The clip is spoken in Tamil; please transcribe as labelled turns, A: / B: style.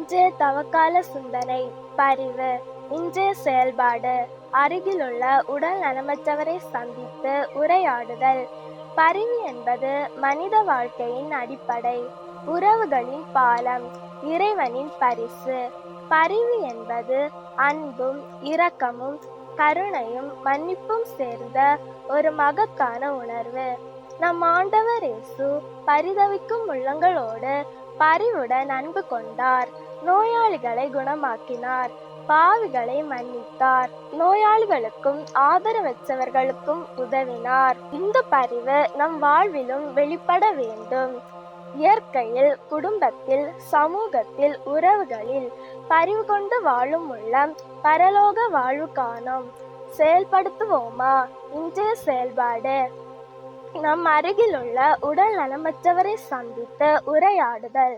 A: இன்றைய தவக்கால சிந்தனை பரிவு. இன்றைய செயல்பாடு அருகிலுள்ள உடல் நலமற்றவரை சந்தித்து உரையாடுதல். பரிவு என்பது மனித வாழ்க்கையின் அடிப்படை, உறவுகளின் பாலம், இறைவனின் பரிசு. பரிவு என்பது அன்பும் இரக்கமும் கருணையும் மன்னிப்பும் சேர்ந்த ஒரு மகத்தான உணர்வு. நம் ஆண்டவர் இயேசு பரிதவிக்கும் உள்ளங்களோடு பரிவுடன் அன்பு கொண்டார். நோயாளிகளை குணமாக்கினார், பாவிகளை மன்னித்தார், நோயாளிகளுக்கும் ஆதரவற்றவர்களுக்கும் உதவினார். இந்த பரிவு நம் வாழ்விலும் வெளிப்பட வேண்டும். இயற்கையில், குடும்பத்தில், சமூகத்தில், உறவுகளில் பரிவு கொண்டு வாழும் உள்ளம் பரலோக வாழ்வு காணும். செயல்படுத்துவோமா? இன்றைய செயல்பாடு நம் அருகிலுள்ள உடல் நலமற்றவரை சந்தித்து உரையாடுதல்.